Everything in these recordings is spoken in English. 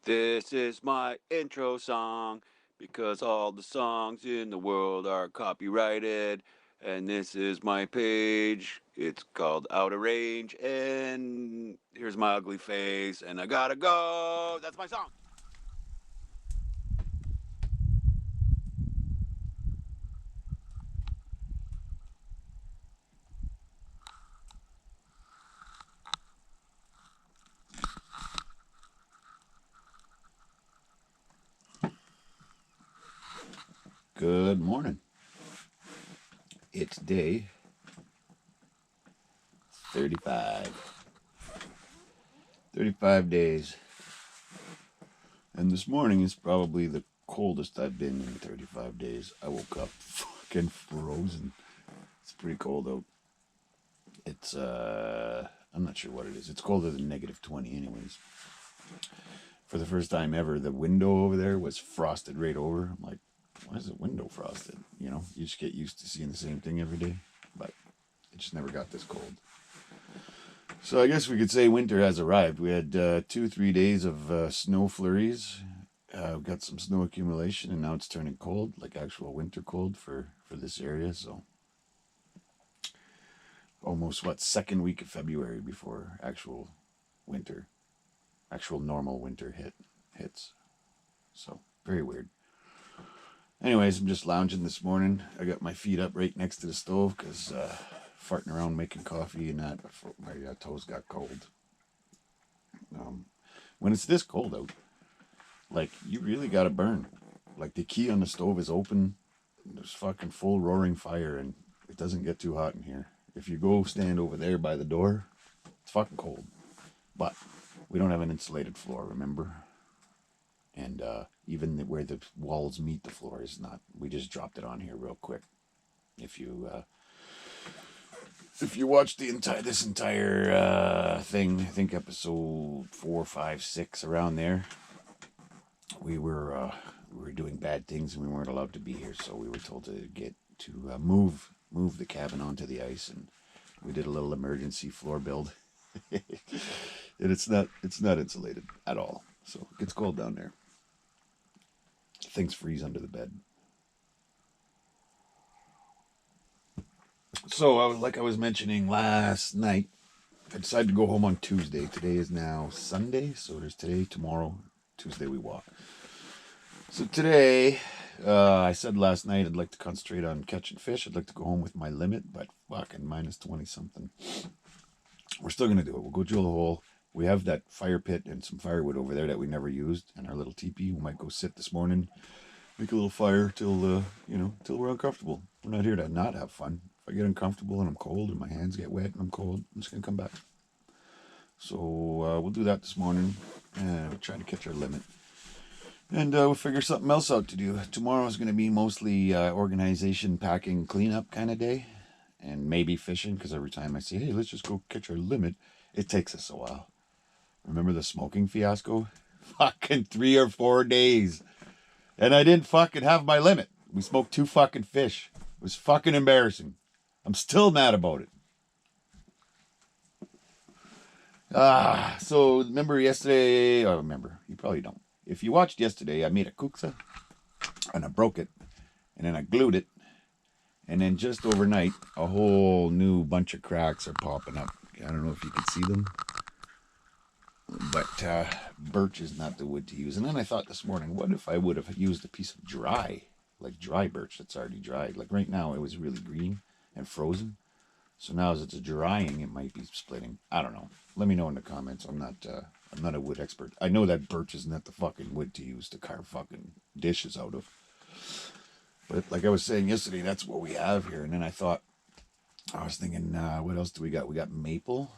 This is my intro song because all the songs in the world are copyrighted. And this is my page. It's called Out of Range. And here's my ugly face. And I gotta go. That's my song. Good morning. It's day 35. 35 days. And this morning is probably the coldest I've been in 35 days. I woke up fucking frozen. It's pretty cold out. It's, I'm not sure what it is. It's colder than -20 anyways. For the first time ever, the window over there was frosted right over. I'm like, why is the window frosted? You know, you just get used to seeing the same thing every day. But it just never got this cold. So I guess we could say winter has arrived. We had 2-3 days of snow flurries. We got some snow accumulation, and now it's turning cold, like actual winter cold for this area. So almost, second week of February before actual winter, actual normal winter hits. So very weird. Anyways, I'm just lounging this morning. I got my feet up right next to the stove because farting around making coffee and that before my toes got cold. When it's this cold out, like, you really gotta burn. Like, the key on the stove is open. There's fucking full roaring fire, and it doesn't get too hot in here. If you go stand over there by the door, it's fucking cold. But we don't have an insulated floor, remember? And even where the walls meet the floor is not. We just dropped it on here real quick. If you watch this entire thing, I think episode 4, 5, 6, around there, we were doing bad things and we weren't allowed to be here, so we were told to move the cabin onto the ice, and we did a little emergency floor build. And it's not insulated at all, so it gets cold down there. Things freeze under the bed. So, like I was mentioning last night, I decided to go home on Tuesday. Today is now Sunday, so there's today, tomorrow, Tuesday we walk. So today, I said last night I'd like to concentrate on catching fish. I'd like to go home with my limit, but fucking -20 something. We're still going to do it. We'll go drill a hole. We have that fire pit and some firewood over there that we never used, and our little teepee. We might go sit this morning, make a little fire till we're uncomfortable. We're not here to not have fun. If I get uncomfortable and I'm cold and my hands get wet and I'm cold, I'm just going to come back. So we'll do that this morning, and we'll try to catch our limit. And we'll figure something else out to do. Tomorrow is going to be mostly organization, packing, cleanup kind of day. And maybe fishing, because every time I say, hey, let's just go catch our limit, it takes us a while. Remember the smoking fiasco? Fucking 3 or 4 days. And I didn't fucking have my limit. We smoked 2 fucking fish. It was fucking embarrassing. I'm still mad about it. So remember yesterday, or remember, you probably don't. If you watched yesterday, I made a kuksa, and I broke it, and then I glued it, and then just overnight, a whole new bunch of cracks are popping up. I don't know if you can see them, but birch is not the wood to use. And then I thought this morning, what if I would have used a piece of dry birch that's already dried? Like right now, it was really green and frozen. So now as it's drying, it might be splitting. I don't know. Let me know in the comments. I'm not a wood expert. I know that birch is not the fucking wood to use to carve fucking dishes out of. But like I was saying yesterday, that's what we have here. And then I was thinking, what else do we got? We got maple.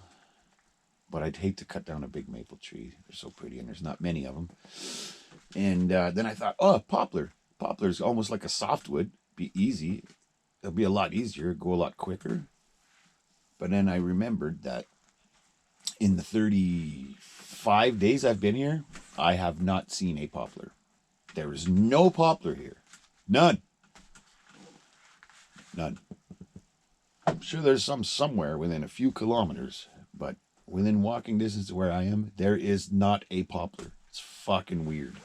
But I'd hate to cut down a big maple tree. They're so pretty, and there's not many of them. And then I thought, poplar. Poplar's almost like a softwood. Be easy. It'll be a lot easier. Go a lot quicker. But then I remembered that in the 35 days I've been here, I have not seen a poplar. There is no poplar here. None. I'm sure there's some somewhere within a few kilometers, but within walking distance to where I am, there is not a poplar. It's fucking weird.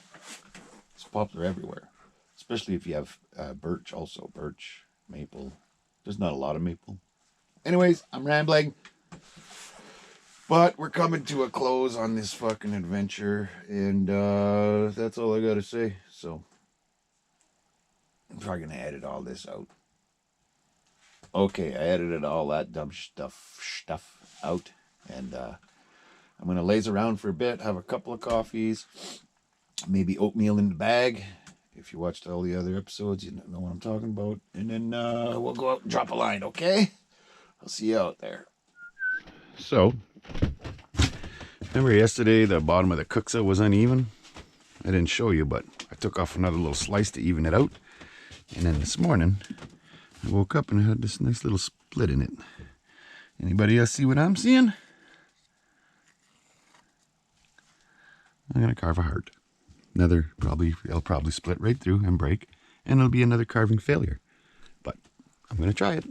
It's popular everywhere, especially if you have birch also. Birch, maple. There's not a lot of maple. Anyways, I'm rambling. But we're coming to a close on this fucking adventure. And that's all I gotta say. So, I'm probably gonna edit all this out. Okay, I edited all that dumb stuff out. And I'm going to laze around for a bit, have a couple of coffees, maybe oatmeal in the bag. If you watched all the other episodes, you know what I'm talking about. And then we'll go out and drop a line, okay? I'll see you out there. So, remember yesterday the bottom of the kuksa was uneven? I didn't show you, but I took off another little slice to even it out. And then this morning, I woke up and I had this nice little split in it. Anybody else see what I'm seeing? I'm going to carve a heart. It'll probably split right through and break, and it'll be another carving failure. But I'm going to try it.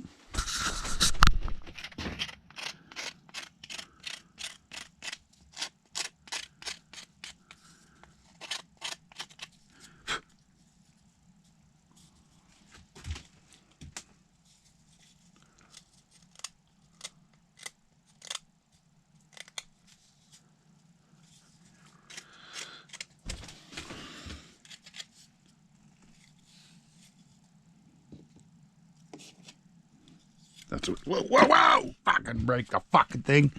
That's what. Whoa! Fucking break the fucking thing.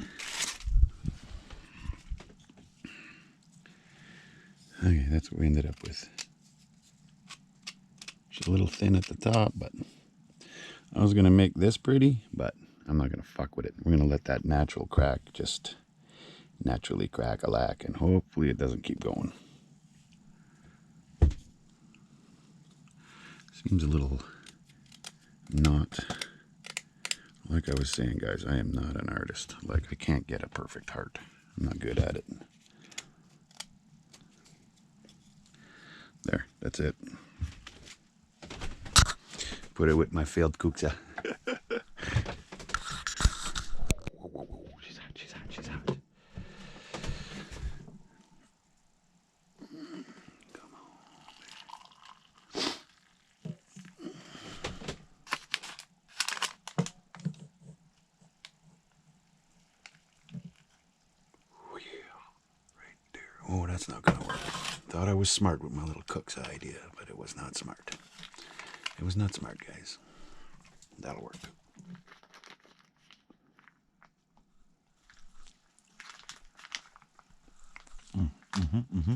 Okay, that's what we ended up with. It's a little thin at the top, but I was gonna make this pretty, but I'm not gonna fuck with it. We're gonna let that natural crack just naturally crack a lack, and hopefully it doesn't keep going. Seems a little not. Like I was saying, guys, I am not an artist. Like, I can't get a perfect heart. I'm not good at it. There, that's it. Put it with my failed kuksa. She's out. Come on. Oh, that's not gonna work. Thought I was smart with my little cook's idea, but it was not smart. It was not smart, guys. That'll work. Mm-hmm.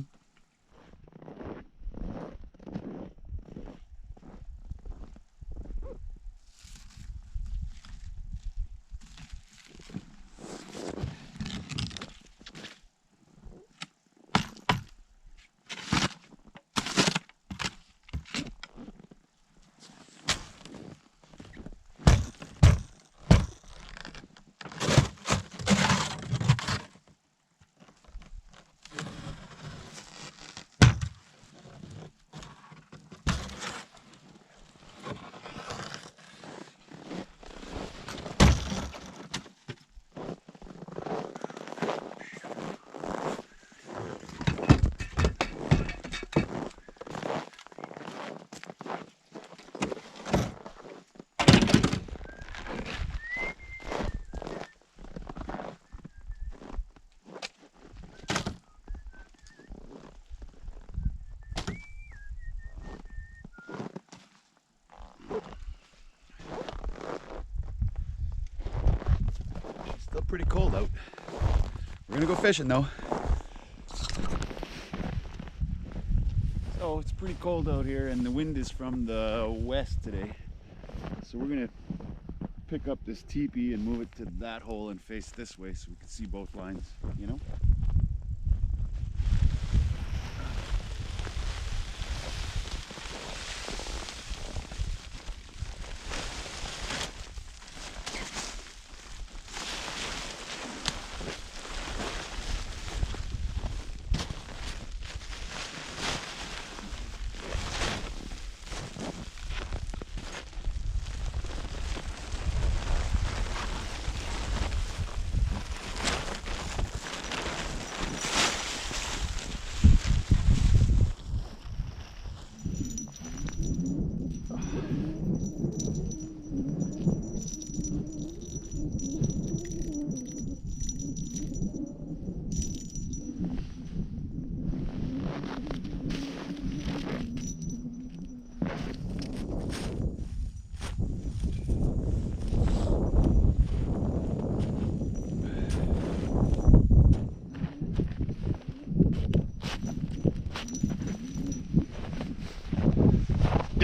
Still pretty cold out. We're gonna go fishing though. So it's pretty cold out here and the wind is from the west today. So we're gonna pick up this teepee and move it to that hole and face this way so we can see both lines, you know?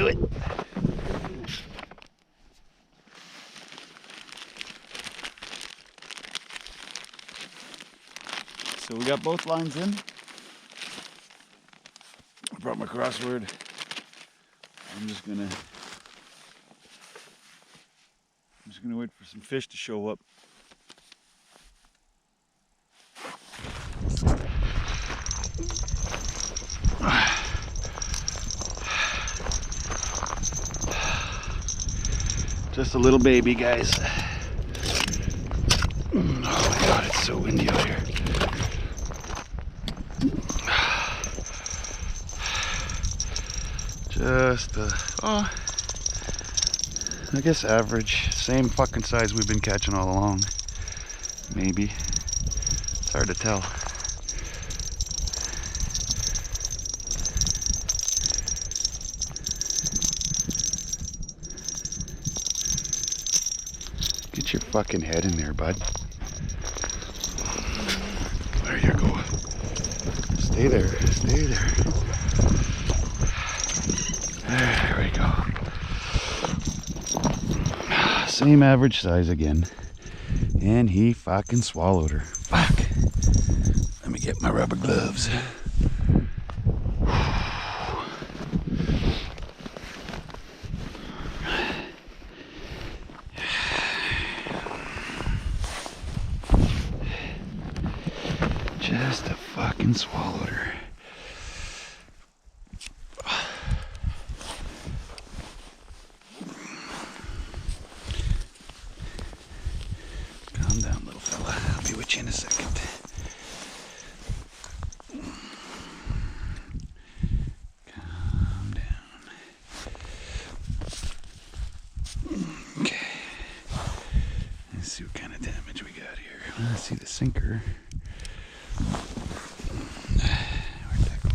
do it. So we got both lines in. I brought my crossword. I'm just gonna wait for some fish to show up. Just a little baby, guys. Oh my God, it's so windy out here. Just I guess average, same fucking size we've been catching all along. Maybe. It's hard to tell. Get your fucking head in there, bud. There you go. Stay there, stay there. There we go. Same average size again. And he fucking swallowed her. Fuck. Let me get my rubber gloves. Just a fucking swallowed her. Calm down, little fella. I'll be with you in a second. Calm down. Okay. Let's see what kind of damage we got here. Let's see the sinker. Where'd that go?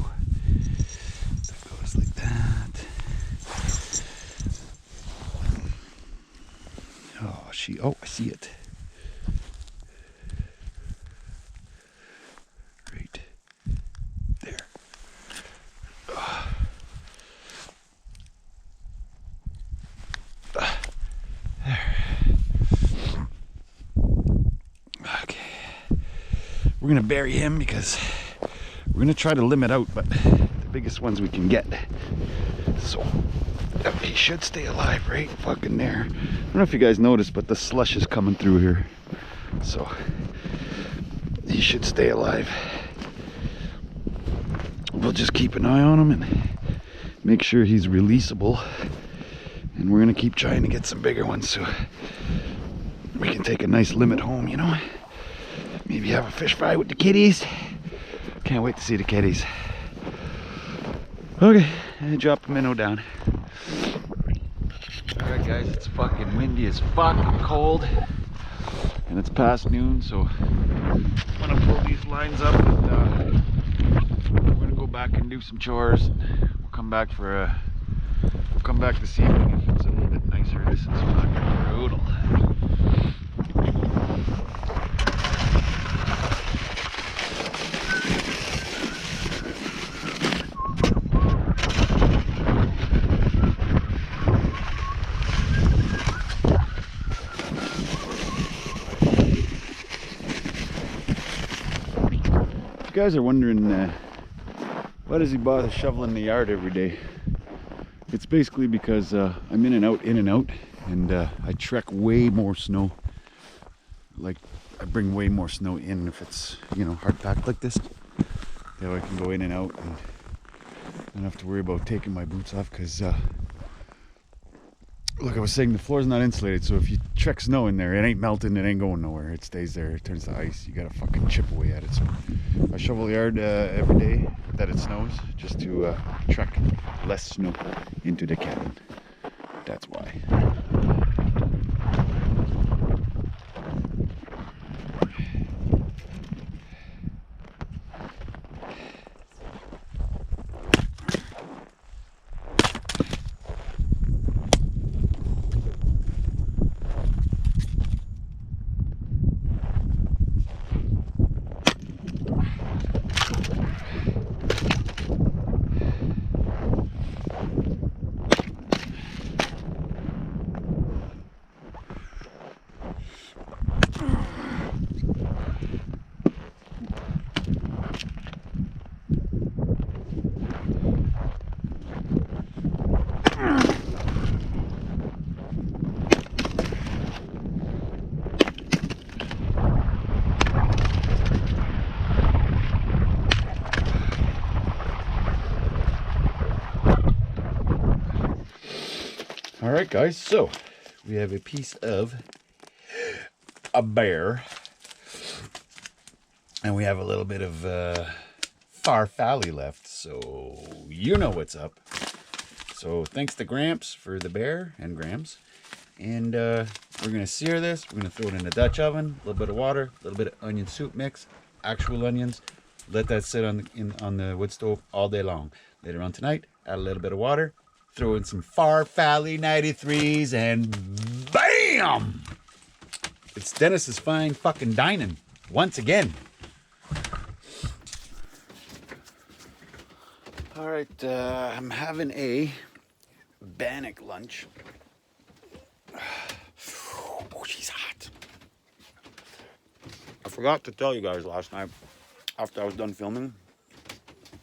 That goes like that. Oh, I see it. Right there. There. Okay. We're gonna bury him because we're gonna try to limit out, but the biggest ones we can get. So he should stay alive right fucking there. I don't know if you guys noticed, but the slush is coming through here. So he should stay alive. We'll just keep an eye on him and make sure he's releasable. And we're gonna keep trying to get some bigger ones so we can take a nice limit home, you know? Maybe have a fish fry with the kitties. Can't wait to see the kitties. Okay, I dropped the minnow down. Alright guys, it's fucking windy as fuck and cold. And it's past noon, so I'm gonna pull these lines up and we're gonna go back and do some chores. We'll come back this evening if it's a little bit nicer. This is fucking brutal. If you guys are wondering why does he bother shoveling the yard every day? It's basically because I'm in and out, and I trek way more snow. Like, I bring way more snow in if it's, you know, hard packed like this. That way I can go in and out and I don't have to worry about taking my boots off because, like I was saying, the floor's not insulated, so if you trek snow in there, it ain't melting, it ain't going nowhere. It stays there, it turns to ice. You gotta fucking chip away at it. So I shovel the yard every day that it snows, just to trek less snow into the cabin. That's why. All right, guys, so we have a piece of a bear, and we have a little bit of farfalle left, so you know what's up. So thanks to Gramps for the bear and Grams. And we're gonna sear this. We're gonna throw it in the Dutch oven, a little bit of water, a little bit of onion soup mix, actual onions. Let that sit on the wood stove all day long. Later on tonight, add a little bit of water, throw in some farfalle 93s, and bam! It's Dennis's fine fucking dining once again. All right, I'm having a bannock lunch. Oh, she's hot. I forgot to tell you guys last night, after I was done filming,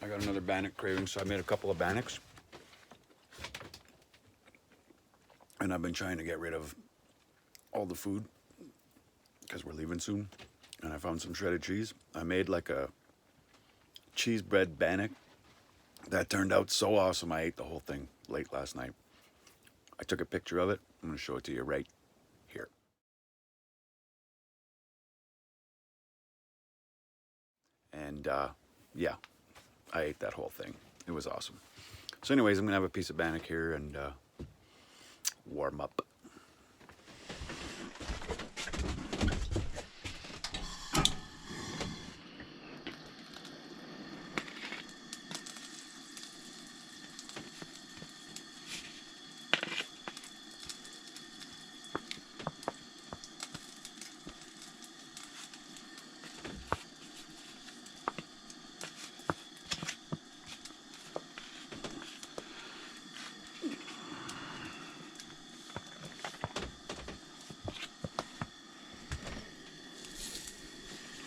I got another bannock craving, so I made a couple of bannocks. And I've been trying to get rid of all the food because we're leaving soon. And I found some shredded cheese. I made like a cheese bread bannock that turned out so awesome. I ate the whole thing late last night. I took a picture of it. I'm going to show it to you right here. And yeah, I ate that whole thing. It was awesome. So anyways, I'm going to have a piece of bannock here and warm up.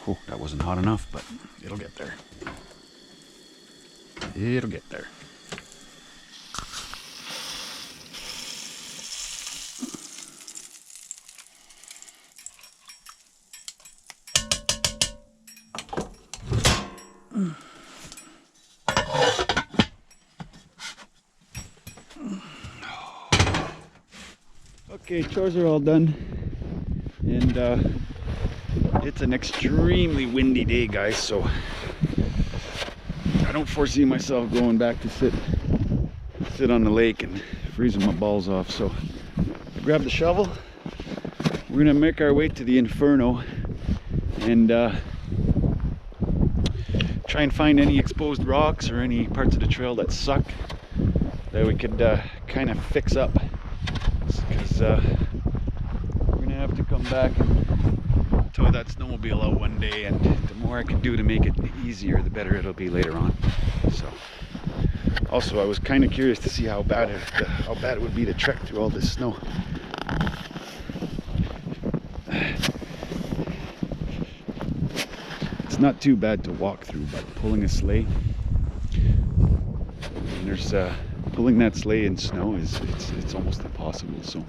Oh, that wasn't hot enough, but it'll get there. It'll get there. Okay, chores are all done, and it's an extremely windy day, guys, so I don't foresee myself going back to sit on the lake and freezing my balls off. So I grabbed the shovel. We're gonna make our way to the inferno and try and find any exposed rocks or any parts of the trail that suck that we could kind of fix up, because we're gonna have to come back and tow that snowmobile out one day, and the more I can do to make it easier, the better it'll be later on. So also I was kind of curious to see how bad it would be to trek through all this snow. It's not too bad to walk through, but pulling a sleigh, and there's pulling that sleigh in snow it's almost impossible. So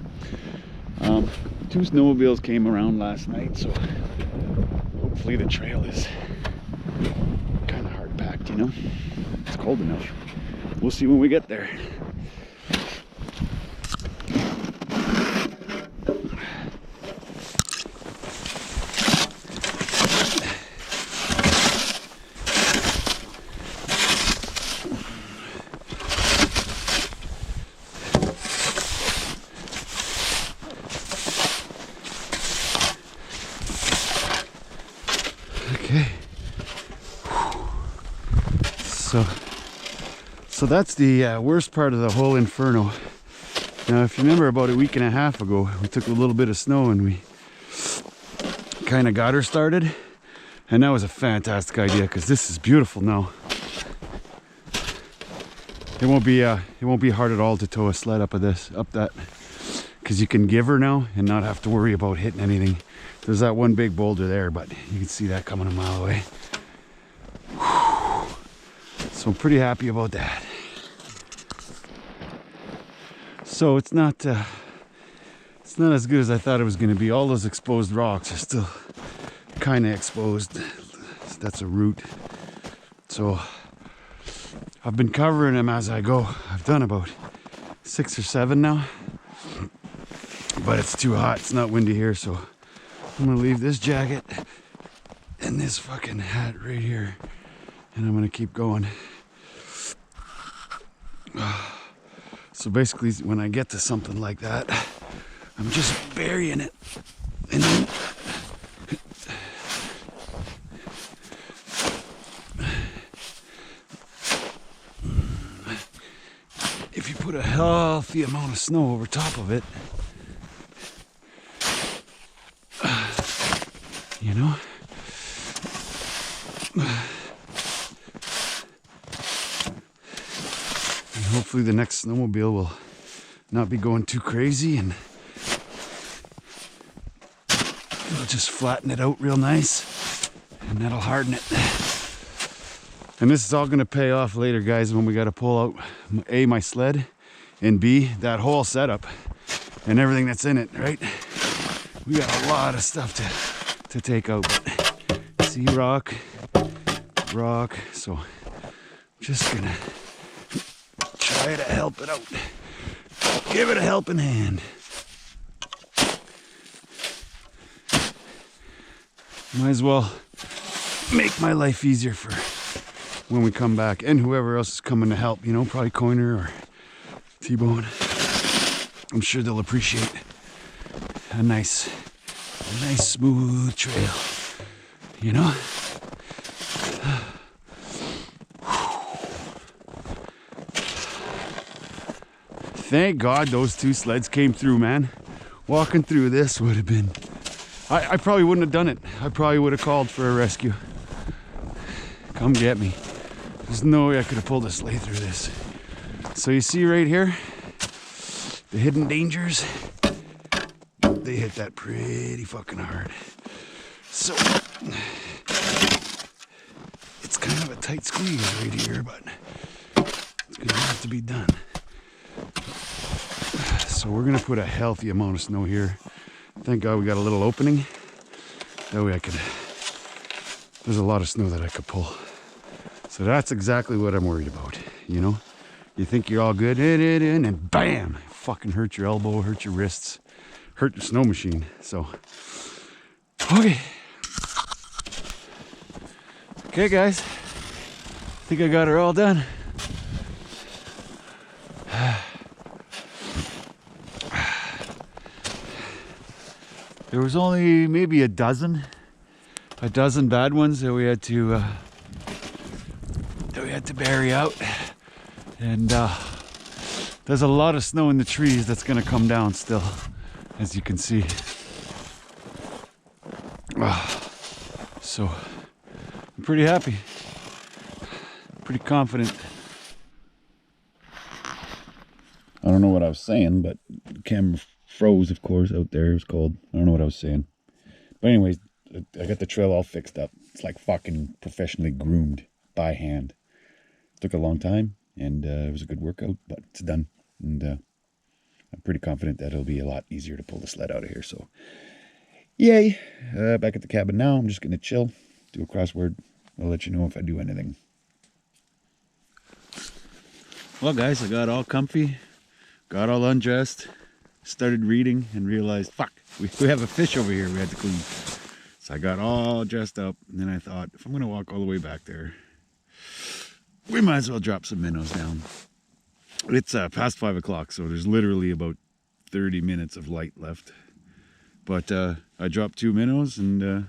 2 snowmobiles came around last night, so hopefully the trail is kind of hard packed, you know. It's cold enough. We'll see when we get there. Okay, so that's the worst part of the whole inferno. Now, if you remember, about a week and a half ago, we took a little bit of snow and we kind of got her started, and that was a fantastic idea because this is beautiful now. It won't be hard at all to tow a sled up that, because you can give her now and not have to worry about hitting anything. There's that one big boulder there, but you can see that coming a mile away. Whew. So I'm pretty happy about that. So it's not as good as I thought it was going to be. All those exposed rocks are still kind of exposed. That's a root. So I've been covering them as I go. I've done about 6 or 7 now. but it's too hot. It's not windy here, so I'm gonna leave this jacket and this fucking hat right here, and I'm gonna keep going. So basically, when I get to something like that, I'm just burying it, and then if you put a healthy amount of snow over top of it, you know, and hopefully the next snowmobile will not be going too crazy, and it'll just flatten it out real nice, and that'll harden it. And this is all gonna pay off later, guys, when we gotta pull out A, my sled, and B, that whole setup and everything that's in it, right? We got a lot of stuff to take out, but see, rock, so I'm just gonna try to help it out. Give it a helping hand. Might as well make my life easier for when we come back, and whoever else is coming to help, you know, probably Coiner or T-Bone. I'm sure they'll appreciate a nice smooth trail, you know? Thank God those two sleds came through, man. Walking through this would have been... I probably wouldn't have done it. I probably would have called for a rescue. Come get me. There's no way I could have pulled a sleigh through this. So you see right here, the hidden dangers, they hit that pretty fucking hard. So it's kind of a tight squeeze right here, but it's gonna have to be done. So we're gonna put a healthy amount of snow here. Thank God we got a little opening. That way I could, there's a lot of snow that I could pull. So that's exactly what I'm worried about, you know? You think you're all good, and bam! Fucking hurt your elbow, hurt your wrists, hurt your snow machine. So, okay. Okay, guys. I think I got her all done. There was only maybe a dozen bad ones that we had to bury out, and there's a lot of snow in the trees that's gonna come down still, as you can see. So I'm pretty happy, pretty confident. I don't know what I was saying, but the camera froze, of course, out there. It was cold. I don't know what I was saying. But anyways, I got the trail all fixed up. It's like fucking professionally groomed by hand. Took a long time, and it was a good workout, but it's done. And I'm pretty confident that it'll be a lot easier to pull the sled out of here. So, yay. Back at the cabin now. I'm just going to chill, do a crossword. I'll let you know if I do anything. Well, guys, I got all comfy, got all undressed, started reading, and realized, fuck, we have a fish over here we had to clean. So I got all dressed up, and then I thought, if I'm going to walk all the way back there, we might as well drop some minnows down. It's past 5 o'clock, so there's literally about 30 minutes of light left. But I dropped 2 minnows, and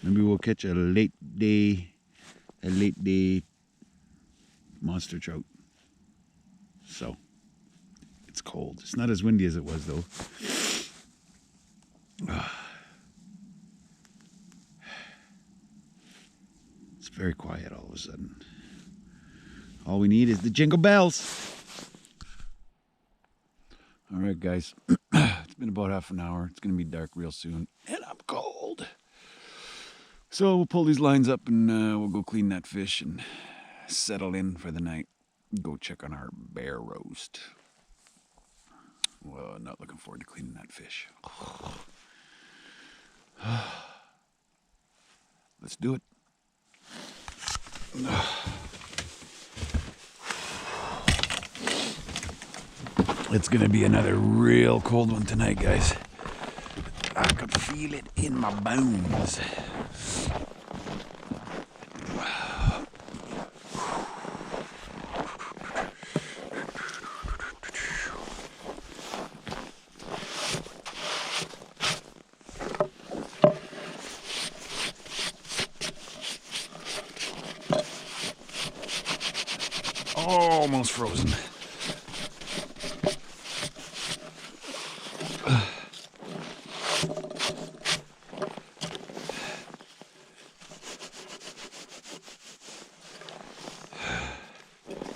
maybe we'll catch a late day monster trout. So, it's cold. It's not as windy as it was, though. It's very quiet all of a sudden. All we need is the jingle bells. All right, guys. It's been about half an hour. It's going to be dark real soon, and I'm cold. So we'll pull these lines up, and we'll go clean that fish and settle in for the night. Go check on our bear roast. Well, not looking forward to cleaning that fish. Let's do it. It's gonna be another real cold one tonight, guys. I could feel it in my bones. Oh, almost frozen.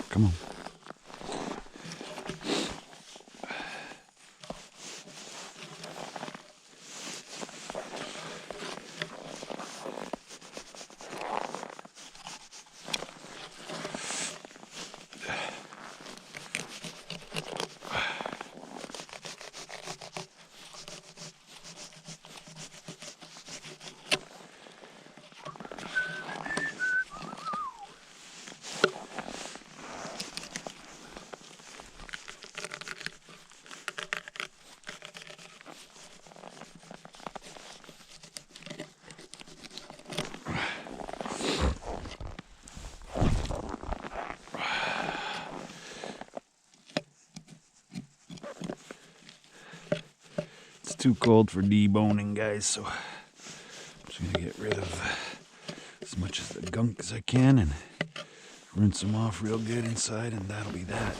Come on. Too cold for deboning, guys, so I'm just gonna get rid of as much of the gunk as I can and rinse them off real good inside, and that'll be that.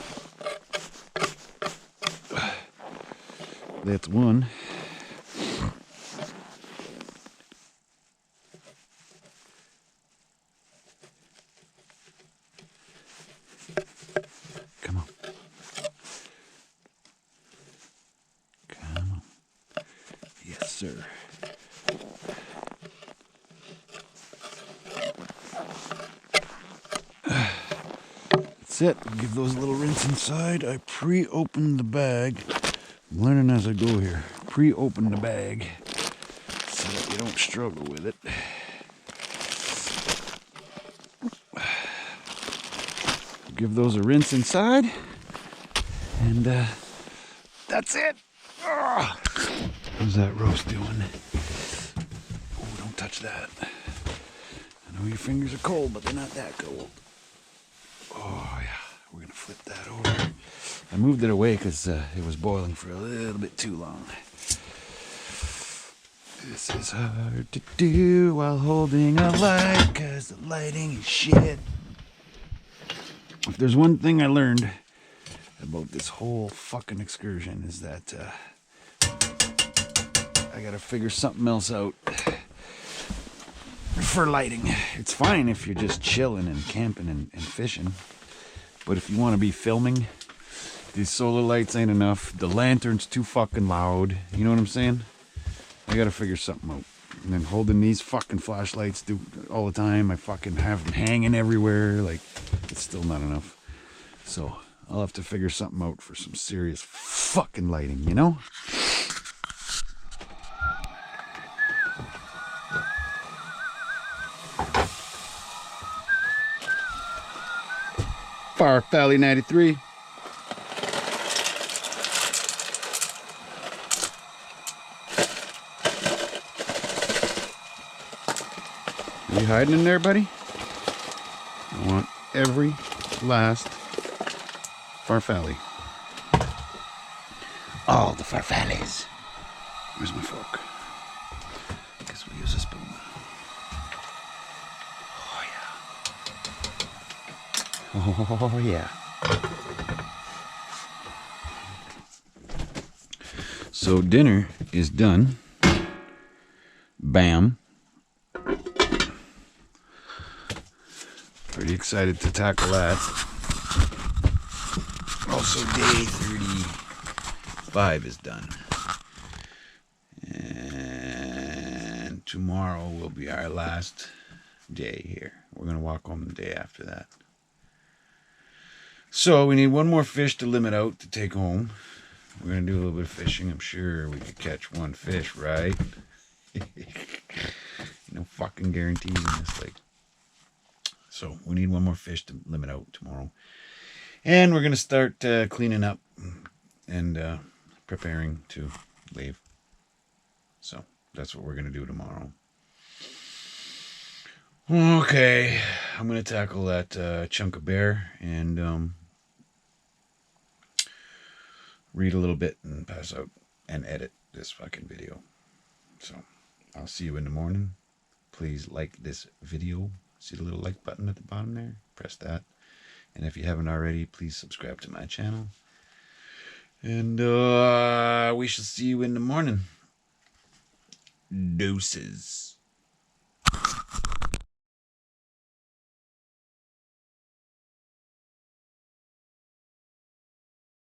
That's one. Come on. Come on. Yes, sir. That's it. Give those a little rinse inside. I pre-opened the bag. I'm learning as I go here. Pre-open the bag so that you don't struggle with it. Give those a rinse inside. And that's it. Oh, how's that roast doing? Oh, don't touch that. I know your fingers are cold, but they're not that cold. Oh, yeah. We're going to flip that over. I moved it away because it was boiling for a little bit too long. This is hard to do while holding a light because the lighting is shit. If there's one thing I learned about this whole fucking excursion is that I gotta figure something else out for lighting. It's fine if you're just chilling and camping and fishing, but if you want to be filming, these solar lights ain't enough. The lantern's too fucking loud. You know what I'm saying? I gotta figure something out. And then holding these fucking flashlights all the time, I fucking have them hanging everywhere. Like, it's still not enough. So I'll have to figure something out for some serious fucking lighting, you know? Far Valley 93. Are you hiding in there, buddy? I want every last farfalle. All the farfalles. Where's my fork? Guess we'll use a spoon. Oh yeah. Oh yeah. So dinner is done. Bam. Pretty excited to tackle that. Also, day 35 is done. And tomorrow will be our last day here. We're going to walk home the day after that. So we need one more fish to limit out to take home. We're going to do a little bit of fishing. I'm sure we could catch one fish, right? No fucking guarantees in this lake. So we need one more fish to limit out tomorrow. And we're going to start cleaning up and preparing to leave. So that's what we're going to do tomorrow. Okay, I'm going to tackle that chunk of bear and read a little bit and pass out and edit this fucking video. So I'll see you in the morning. Please like this video. See the little like button at the bottom there? Press that. And if you haven't already, please subscribe to my channel. And we shall see you in the morning. Deuces.